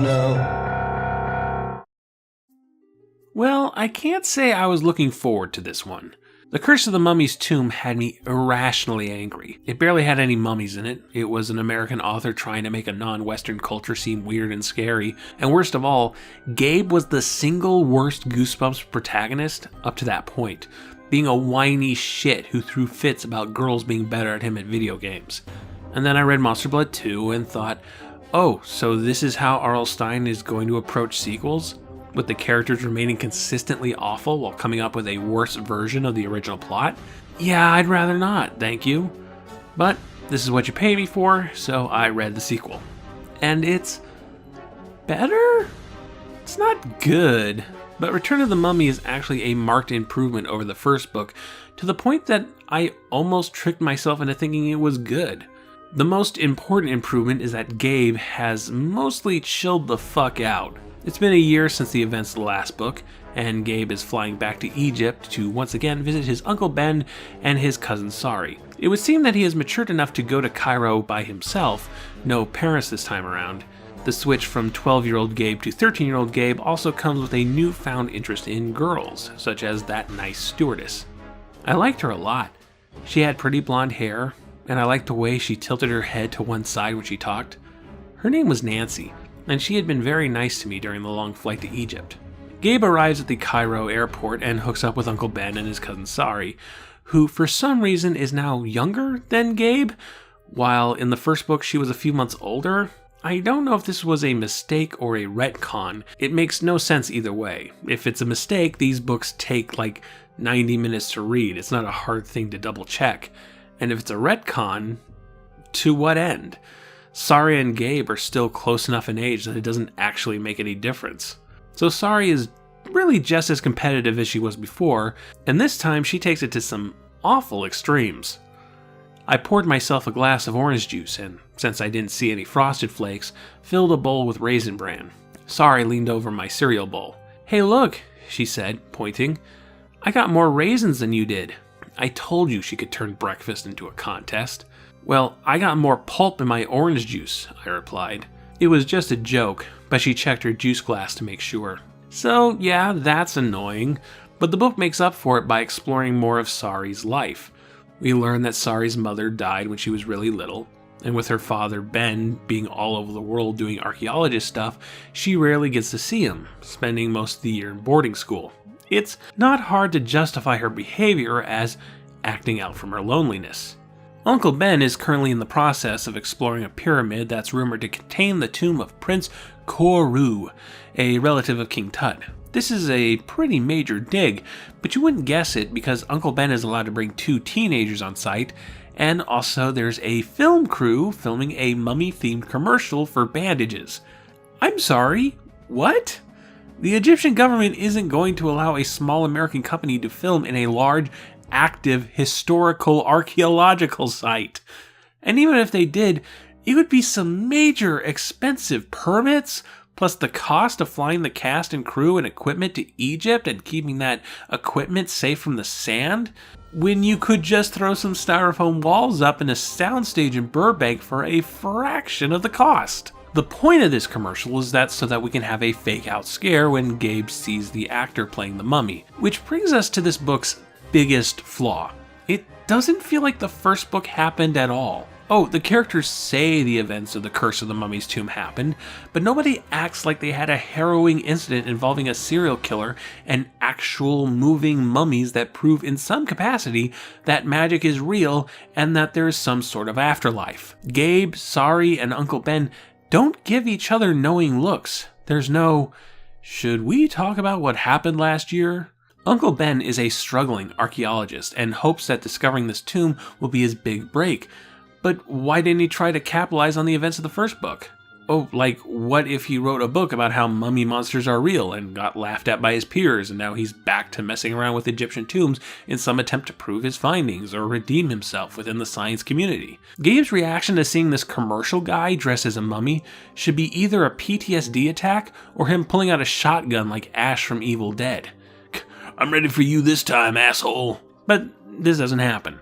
no. Well, I can't say I was looking forward to this one. The Curse of the Mummy's Tomb had me irrationally angry. It barely had any mummies in it. It was an American author trying to make a non-Western culture seem weird and scary. And worst of all, Gabe was the single worst Goosebumps protagonist up to that point, being a whiny shit who threw fits about girls being better at him at video games. And then I read Monster Blood 2 and thought, oh, so this is how R.L. Stine is going to approach sequels? With the characters remaining consistently awful while coming up with a worse version of the original plot? Yeah, I'd rather not, thank you. But this is what you pay me for, so I read the sequel. And it's better? It's not good, but Return of the Mummy is actually a marked improvement over the first book, to the point that I almost tricked myself into thinking it was good. The most important improvement is that Gabe has mostly chilled the fuck out. It's been a year since the events of the last book, and Gabe is flying back to Egypt to once again visit his Uncle Ben and his cousin Sari. It would seem that he has matured enough to go to Cairo by himself, no parents this time around. The switch from 12-year-old Gabe to 13-year-old Gabe also comes with a newfound interest in girls, such as that nice stewardess. I liked her a lot. She had pretty blonde hair, and I liked the way she tilted her head to one side when she talked. Her name was Nancy, and she had been very nice to me during the long flight to Egypt. Gabe arrives at the Cairo airport and hooks up with Uncle Ben and his cousin Sari, who for some reason is now younger than Gabe, while in the first book she was a few months older. I don't know if this was a mistake or a retcon. It makes no sense either way. If it's a mistake, these books take like 90 minutes to read. It's not a hard thing to double check. And if it's a retcon, to what end? Sari and Gabe are still close enough in age that it doesn't actually make any difference. So Sari is really just as competitive as she was before, and this time she takes it to some awful extremes. I poured myself a glass of orange juice and, since I didn't see any frosted flakes, filled a bowl with Raisin Bran. Sari leaned over my cereal bowl. "Hey look," she said, pointing. "I got more raisins than you did." I told you she could turn breakfast into a contest. "Well, I got more pulp in my orange juice," I replied. It was just a joke, but she checked her juice glass to make sure. So yeah, that's annoying, but the book makes up for it by exploring more of Sari's life. We learn that Sari's mother died when she was really little, and with her father Ben being all over the world doing archaeologist stuff, she rarely gets to see him, spending most of the year in boarding school. It's not hard to justify her behavior as acting out from her loneliness. Uncle Ben is currently in the process of exploring a pyramid that's rumored to contain the tomb of Prince Koru, a relative of King Tut. This is a pretty major dig, but you wouldn't guess it because Uncle Ben is allowed to bring 2 teenagers on site, and also there's a film crew filming a mummy-themed commercial for bandages. I'm sorry, what? The Egyptian government isn't going to allow a small American company to film in a large, active historical archaeological site. And even if they did, it would be some major expensive permits, plus the cost of flying the cast and crew and equipment to Egypt and keeping that equipment safe from the sand, when you could just throw some styrofoam walls up in a soundstage in Burbank for a fraction of the cost. The point of this commercial is that so that we can have a fake out scare when Gabe sees the actor playing the mummy, which brings us to this book's biggest flaw. It doesn't feel like the first book happened at all. Oh, the characters say the events of the Curse of the Mummy's Tomb happened, but nobody acts like they had a harrowing incident involving a serial killer and actual moving mummies that prove in some capacity that magic is real and that there is some sort of afterlife. Gabe, Sari, and Uncle Ben don't give each other knowing looks. There's no, "Should we talk about what happened last year?" Uncle Ben is a struggling archaeologist and hopes that discovering this tomb will be his big break. But why didn't he try to capitalize on the events of the first book? Oh, like, what if he wrote a book about how mummy monsters are real and got laughed at by his peers, and now he's back to messing around with Egyptian tombs in some attempt to prove his findings or redeem himself within the science community? Gabe's reaction to seeing this commercial guy dressed as a mummy should be either a PTSD attack or him pulling out a shotgun like Ash from Evil Dead. "I'm ready for you this time, asshole." But this doesn't happen.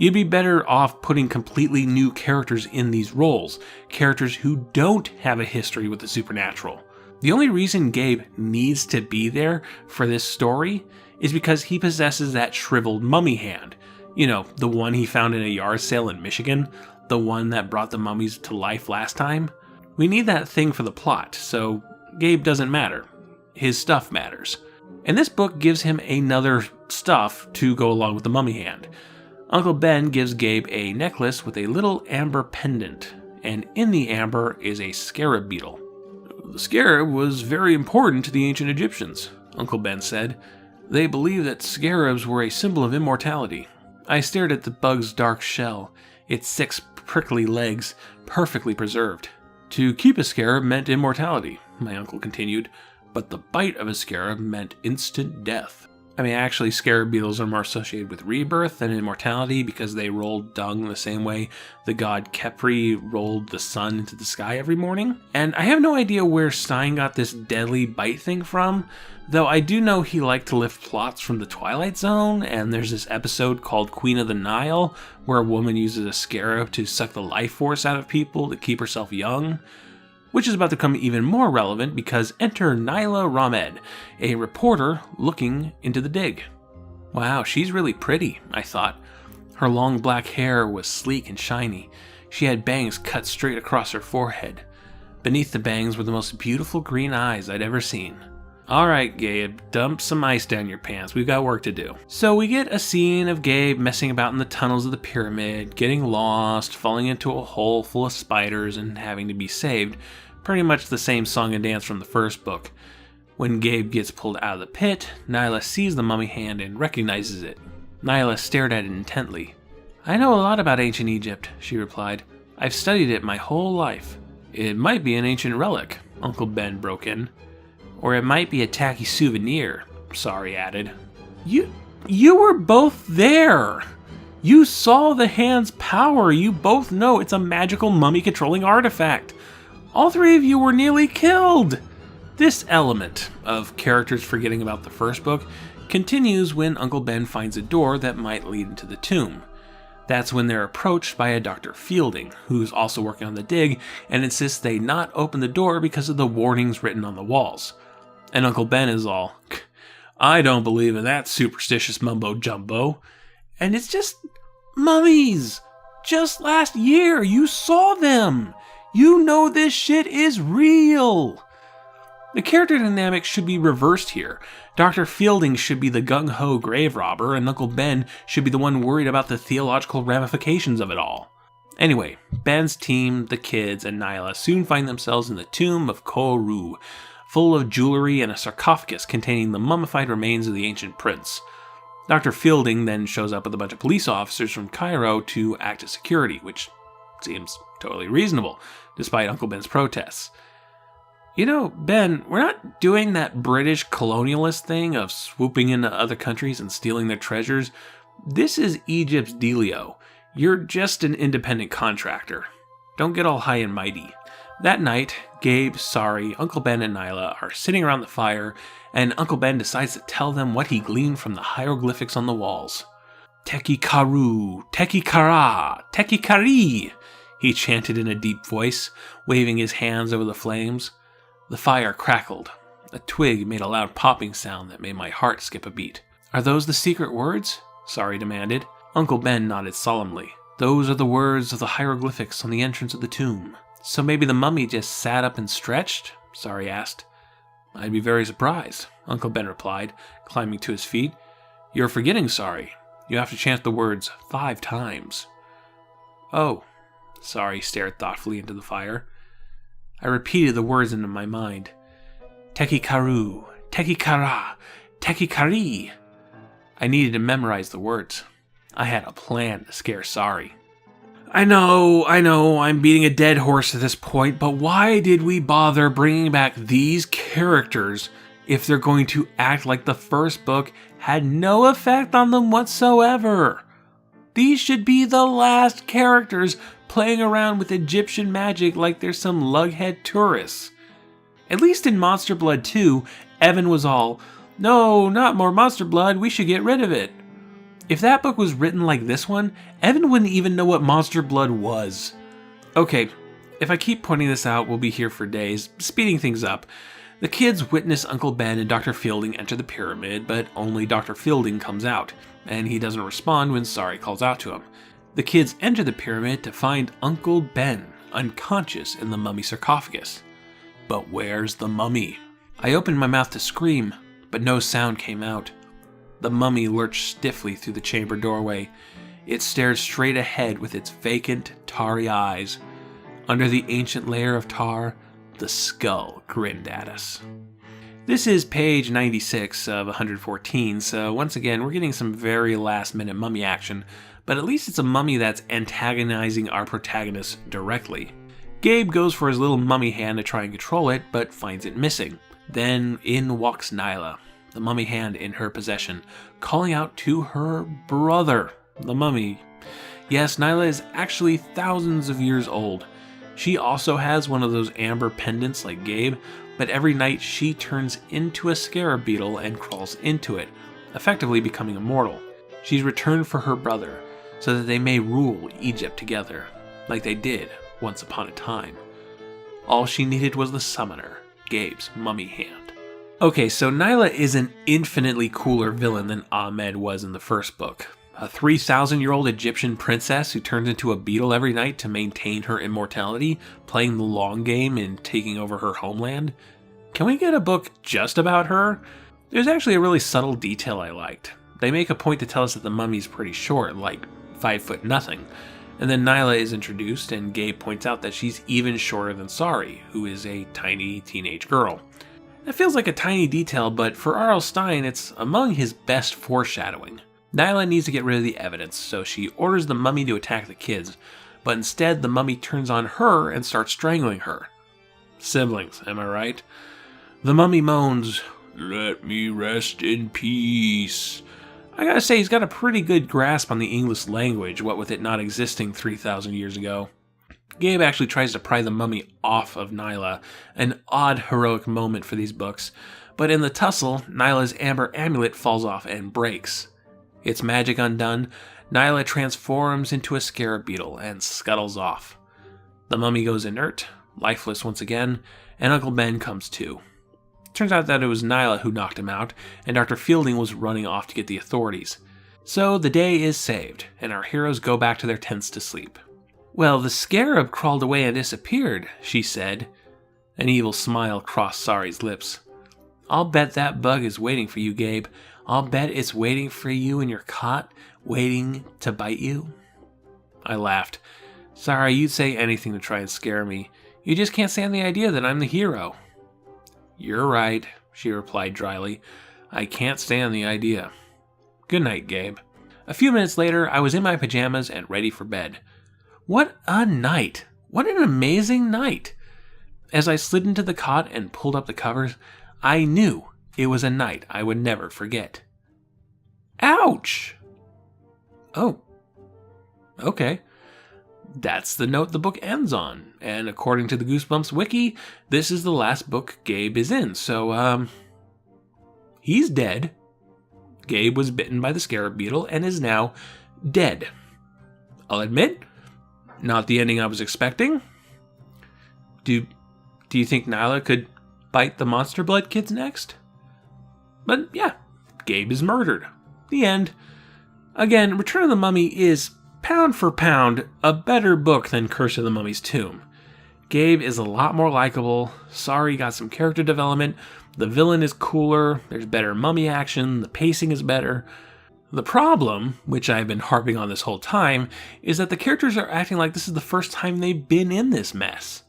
You'd be better off putting completely new characters in these roles, characters who don't have a history with the supernatural. The only reason Gabe needs to be there for this story is because he possesses that shriveled mummy hand. You know, the one he found in a yard sale in Michigan, the one that brought the mummies to life last time. We need that thing for the plot, so Gabe doesn't matter. His stuff matters. And this book gives him another stuff to go along with the mummy hand. Uncle Ben gives Gabe a necklace with a little amber pendant, and in the amber is a scarab beetle. The scarab was very important to the ancient Egyptians, Uncle Ben said. They believed that scarabs were a symbol of immortality. I stared at the bug's dark shell, its 6 prickly legs perfectly preserved. To keep a scarab meant immortality, my uncle continued, but the bite of a scarab meant instant death. I mean, actually, scarab beetles are more associated with rebirth than immortality because they rolled dung the same way the god Khepri rolled the sun into the sky every morning. And I have no idea where Stein got this deadly bite thing from, though I do know he liked to lift plots from the Twilight Zone, and there's this episode called Queen of the Nile, where a woman uses a scarab to suck the life force out of people to keep herself young. Which is about to become even more relevant because enter Nile Rahmed, a reporter looking into the dig. Wow, she's really pretty, I thought. Her long black hair was sleek and shiny. She had bangs cut straight across her forehead. Beneath the bangs were the most beautiful green eyes I'd ever seen. Alright, Gabe, dump some ice down your pants. We've got work to do. So we get a scene of Gabe messing about in the tunnels of the pyramid, getting lost, falling into a hole full of spiders, and having to be saved. Pretty much the same song and dance from the first book. When Gabe gets pulled out of the pit, Nyla sees the mummy hand and recognizes it. Nyla stared at it intently. I know a lot about ancient Egypt, she replied. I've studied it my whole life. It might be an ancient relic, Uncle Ben broke in. Or it might be a tacky souvenir, Sari added. You were both there! You saw the hand's power. You both know it's a magical mummy-controlling artifact. All 3 of you were nearly killed! This element of characters forgetting about the first book continues when Uncle Ben finds a door that might lead into the tomb. That's when they're approached by a Dr. Fielding, who's also working on the dig, and insists they not open the door because of the warnings written on the walls. And Uncle Ben is all, I don't believe in that superstitious mumbo-jumbo. And it's just mummies! Just last year, you saw them! You know this shit is real! The character dynamic should be reversed here. Dr. Fielding should be the gung-ho grave robber, and Uncle Ben should be the one worried about the theological ramifications of it all. Anyway, Ben's team, the kids, and Nyla soon find themselves in the tomb of Koru, full of jewelry and a sarcophagus containing the mummified remains of the ancient prince. Dr. Fielding then shows up with a bunch of police officers from Cairo to act as security, which seems totally reasonable, despite Uncle Ben's protests. You know, Ben, we're not doing that British colonialist thing of swooping into other countries and stealing their treasures. This is Egypt's dealio. You're just an independent contractor. Don't get all high and mighty. That night, Gabe, Sari, Uncle Ben, and Nyla are sitting around the fire, and Uncle Ben decides to tell them what he gleaned from the hieroglyphics on the walls. Teki Karu, Teki Kara, Teki Kari, he chanted in a deep voice, waving his hands over the flames. The fire crackled. A twig made a loud popping sound that made my heart skip a beat. Are those the secret words? Sari demanded. Uncle Ben nodded solemnly. Those are the words of the hieroglyphics on the entrance of the tomb. So maybe the mummy just sat up and stretched? Sari asked. I'd be very surprised, Uncle Ben replied, climbing to his feet. You're forgetting, Sari. You have to chant the words 5 times. Oh, Sari stared thoughtfully into the fire. I repeated the words into my mind. Teki Karu, Teki Kara, Teki Kari. I needed to memorize the words. I had a plan to scare Sari. I know, I'm beating a dead horse at this point, but why did we bother bringing back these characters if they're going to act like the first book had no effect on them whatsoever? These should be the last characters playing around with Egyptian magic like they're some lughead tourists. At least in Monster Blood 2, Evan was all, no, not more Monster Blood, we should get rid of it. If that book was written like this one, Evan wouldn't even know what monster blood was. Okay, if I keep pointing this out, we'll be here for days, speeding things up. The kids witness Uncle Ben and Dr. Fielding enter the pyramid, but only Dr. Fielding comes out, and he doesn't respond when Sari calls out to him. The kids enter the pyramid to find Uncle Ben unconscious in the mummy sarcophagus. But where's the mummy? I opened my mouth to scream, but no sound came out. The mummy lurched stiffly through the chamber doorway. It stared straight ahead with its vacant, tarry eyes. Under the ancient layer of tar, the skull grinned at us. This is page 96 of 114, so once again, we're getting some very last-minute mummy action, but at least it's a mummy that's antagonizing our protagonist directly. Gabe goes for his little mummy hand to try and control it, but finds it missing. Then in walks Nile, the mummy hand in her possession, calling out to her brother, the mummy. Yes, Nile is actually thousands of years old. She also has one of those amber pendants like Gabe, but every night she turns into a scarab beetle and crawls into it, effectively becoming immortal. She's returned for her brother, so that they may rule Egypt together, like they did once upon a time. All she needed was the summoner, Gabe's mummy hand. Okay, so Nile is an infinitely cooler villain than Ahmed was in the first book. A 3,000-year-old Egyptian princess who turns into a beetle every night to maintain her immortality, playing the long game and taking over her homeland. Can we get a book just about her? There's actually a really subtle detail I liked. They make a point to tell us that the mummy's pretty short, like 5 foot nothing. And then Nile is introduced, and Gabe points out that she's even shorter than Sari, who is a tiny teenage girl. That feels like a tiny detail, but for R.L. Stine, it's among his best foreshadowing. Nile needs to get rid of the evidence, so she orders the mummy to attack the kids, but instead the mummy turns on her and starts strangling her. Siblings, am I right? The mummy moans, "Let me rest in peace." I gotta say, he's got a pretty good grasp on the English language, what with it not existing 3,000 years ago. Gabe actually tries to pry the mummy off of Nile, an odd heroic moment for these books, but in the tussle, Nila's amber amulet falls off and breaks. Its magic undone, Nile transforms into a scarab beetle and scuttles off. The mummy goes inert, lifeless once again, and Uncle Ben comes to. Turns out that it was Nile who knocked him out, and Dr. Fielding was running off to get the authorities. So the day is saved, and our heroes go back to their tents to sleep. "Well, the scarab crawled away and disappeared," she said. An evil smile crossed Sari's lips. "I'll bet that bug is waiting for you, Gabe. I'll bet it's waiting for you in your cot, waiting to bite you." I laughed. "Sorry, you'd say anything to try and scare me. You just can't stand the idea that I'm the hero." "You're right," she replied dryly. "I can't stand the idea. Good night, Gabe." A few minutes later, I was in my pajamas and ready for bed. What a night! What an amazing night! As I slid into the cot and pulled up the covers, I knew it was a night I would never forget. Ouch! Oh. Okay. That's the note the book ends on, and according to the Goosebumps wiki, this is the last book Gabe is in, so, he's dead. Gabe was bitten by the scarab beetle and is now dead. I'll admit, not the ending I was expecting. Do you think Nile could bite the monster blood kids next? But yeah, Gabe is murdered. The end. Again, Return of the Mummy is, pound for pound, a better book than Curse of the Mummy's Tomb. Gabe is a lot more likable, Sari got some character development, the villain is cooler, there's better mummy action, the pacing is better. The problem, which I've been harping on this whole time, is that the characters are acting like this is the first time they've been in this mess.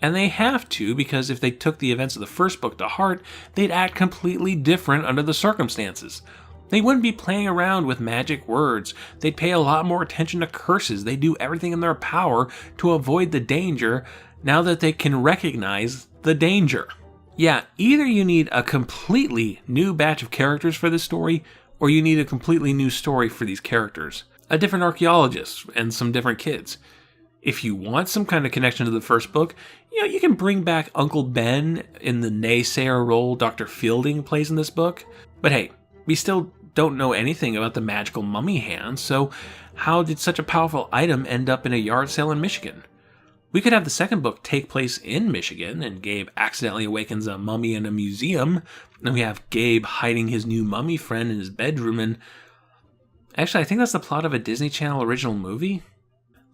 And they have to, because if they took the events of the first book to heart, they'd act completely different under the circumstances. They wouldn't be playing around with magic words. They'd pay a lot more attention to curses. They'd do everything in their power to avoid the danger now that they can recognize the danger. Yeah, either you need a completely new batch of characters for this story, or you need a completely new story for these characters. A different archaeologist and some different kids. If you want some kind of connection to the first book, you can bring back Uncle Ben in the naysayer role Dr. Fielding plays in this book. But hey, we still don't know anything about the magical mummy hands, so how did such a powerful item end up in a yard sale in Michigan? We could have the second book take place in Michigan, and Gabe accidentally awakens a mummy in a museum, and we have Gabe hiding his new mummy friend in his bedroom, and actually, I think that's the plot of a Disney Channel original movie.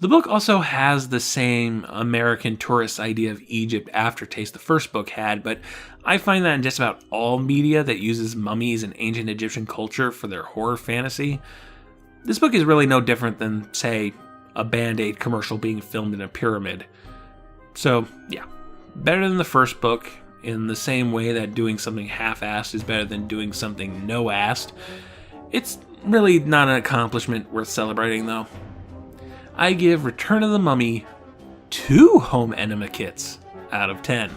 The book also has the same American tourist idea of Egypt aftertaste the first book had, but I find that in just about all media that uses mummies and ancient Egyptian culture for their horror fantasy. This book is really no different than, say, a Band-Aid commercial being filmed in a pyramid. So, yeah, better than the first book, in the same way that doing something half-assed is better than doing something no-assed. It's really not an accomplishment worth celebrating, though. I give Return of the Mummy 2 home enema kits out of 10.